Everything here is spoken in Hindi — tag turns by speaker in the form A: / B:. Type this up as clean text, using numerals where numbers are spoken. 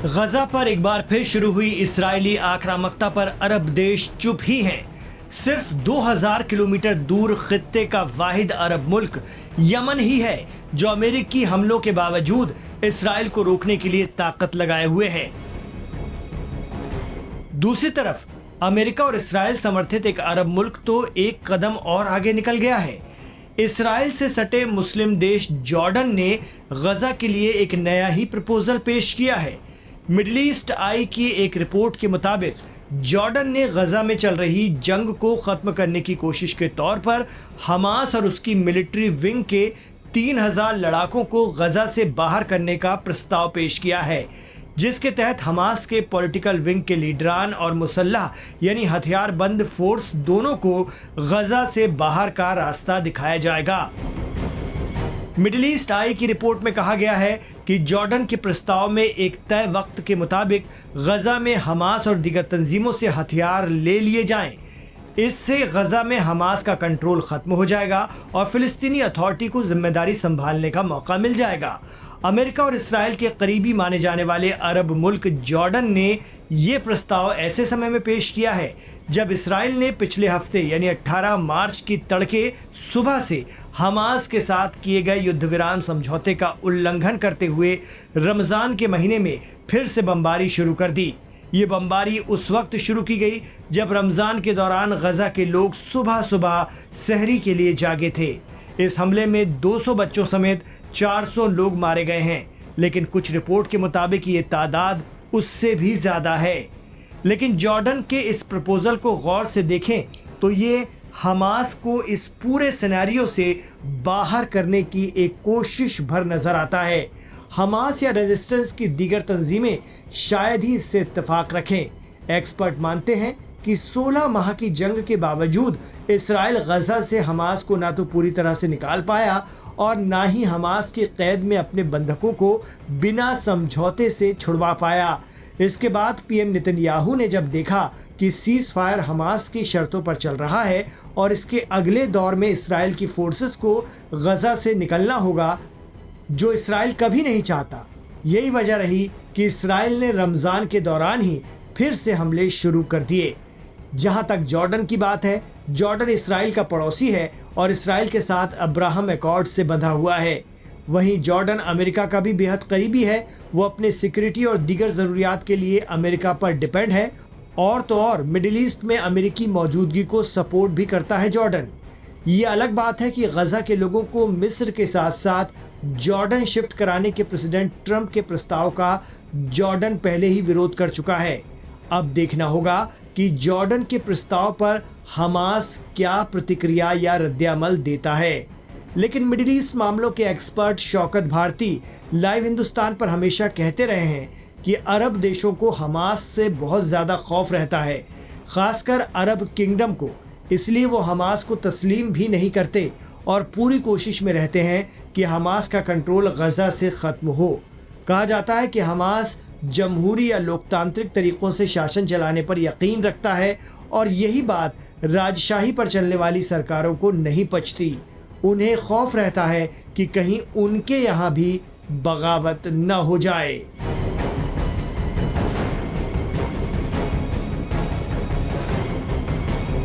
A: गजा पर एक बार फिर शुरू हुई इस्राएली आक्रामकता पर अरब देश चुप ही हैं। सिर्फ 2000 किलोमीटर दूर खित्ते का वाहिद अरब मुल्क यमन ही है जो अमेरिकी हमलों के बावजूद इस्राएल को रोकने के लिए ताकत लगाए हुए है। दूसरी तरफ अमेरिका और इस्राएल समर्थित एक अरब मुल्क तो एक कदम और आगे निकल गया है। इस्राएल से सटे मुस्लिम देश जॉर्डन ने गजा के लिए एक नया ही प्रपोजल पेश किया है। मिडिल ईस्ट आई की एक रिपोर्ट के मुताबिक जॉर्डन ने गजा में चल रही जंग को खत्म करने की कोशिश के तौर पर हमास और उसकी मिलिट्री विंग के 3000 लड़ाकों को गजा से बाहर करने का प्रस्ताव पेश किया है, जिसके तहत हमास के पॉलिटिकल विंग के लीडरान और मुसल्लह यानी हथियारबंद फोर्स दोनों को गजा से बाहर का रास्ता दिखाया जाएगा। मिडिल ईस्ट आई की रिपोर्ट में कहा गया है कि जॉर्डन के प्रस्ताव में एक तय वक्त के मुताबिक गजा में हमास और दीगर तंजीमों से हथियार ले लिए जाएं। इससे गजा में हमास का कंट्रोल खत्म हो जाएगा और फिलिस्तीनी अथॉरिटी को जिम्मेदारी संभालने का मौका मिल जाएगा। अमेरिका और इस्राएल के करीबी माने जाने वाले अरब मुल्क जॉर्डन ने ये प्रस्ताव ऐसे समय में पेश किया है जब इस्राएल ने पिछले हफ्ते यानी 18 मार्च की तड़के सुबह से हमास के साथ किए गए युद्ध विराम समझौते का उल्लंघन करते हुए रमज़ान के महीने में फिर से बमबारी शुरू कर दी। ये बमबारी उस वक्त शुरू की गई जब रमज़ान के दौरान गजा के लोग सुबह सुबह सहरी के लिए जागे थे। इस हमले में 200 बच्चों समेत 400 लोग मारे गए हैं, लेकिन कुछ रिपोर्ट के मुताबिक ये तादाद उससे भी ज़्यादा है। लेकिन जॉर्डन के इस प्रपोजल को गौर से देखें तो ये हमास को इस पूरे सिनेरियो से बाहर करने की एक कोशिश भर नज़र आता है। हमास या रेजिस्टेंस की दीगर तंजीमें शायद ही इससे इत्तेफाक रखें। एक्सपर्ट मानते हैं कि 16 माह की जंग के बावजूद इस्राएल गजा से हमास को ना तो पूरी तरह से निकाल पाया और ना ही हमास की कैद में अपने बंधकों को बिना समझौते से छुड़वा पाया। इसके बाद पीएम नेतन्याहू ने जब देखा कि सीज फायर हमास की शर्तों पर चल रहा है और इसके अगले दौर में इस्राएल की फोर्सेस को गजा से निकलना होगा, जो इस्राएल कभी नहीं चाहता, यही वजह रही कि इस्राएल ने रमज़ान के दौरान ही फिर से हमले शुरू कर दिए। जहां तक जॉर्डन की बात है, जॉर्डन इस्राएल का पड़ोसी है और इस्राएल के साथ अब्राहम अकॉर्ड से बंधा हुआ है। वहीं जॉर्डन अमेरिका का भी बेहद करीबी है। वो अपने सिक्योरिटी और दीगर ज़रूरियात के लिए अमेरिका पर डिपेंड है और तो और मिडिल ईस्ट में अमेरिकी मौजूदगी को सपोर्ट भी करता है जॉर्डन। ये अलग बात है कि गजा के लोगों को मिस्र के साथ साथ जॉर्डन शिफ्ट कराने के प्रेसिडेंट ट्रंप के प्रस्ताव का जॉर्डन पहले ही विरोध कर चुका है। अब देखना होगा कि जॉर्डन के प्रस्ताव पर हमास क्या प्रतिक्रिया या रद्द-ए-अमल देता है। लेकिन मिडिल ईस्ट मामलों के एक्सपर्ट शौकत भारती लाइव हिंदुस्तान पर हमेशा कहते रहे हैं कि अरब देशों को हमास से बहुत ज़्यादा खौफ रहता है, ख़ासकर अरब किंगडम को। इसलिए वो हमास को तस्लीम भी नहीं करते और पूरी कोशिश में रहते हैं कि हमास का कंट्रोल गजा से ख़त्म हो। कहा जाता है कि हमास जमहूरी या लोकतांत्रिक तरीक़ों से शासन चलाने पर यकीन रखता है और यही बात राजशाही पर चलने वाली सरकारों को नहीं पचती। उन्हें खौफ रहता है कि कहीं उनके यहाँ भी बगावत न हो जाए।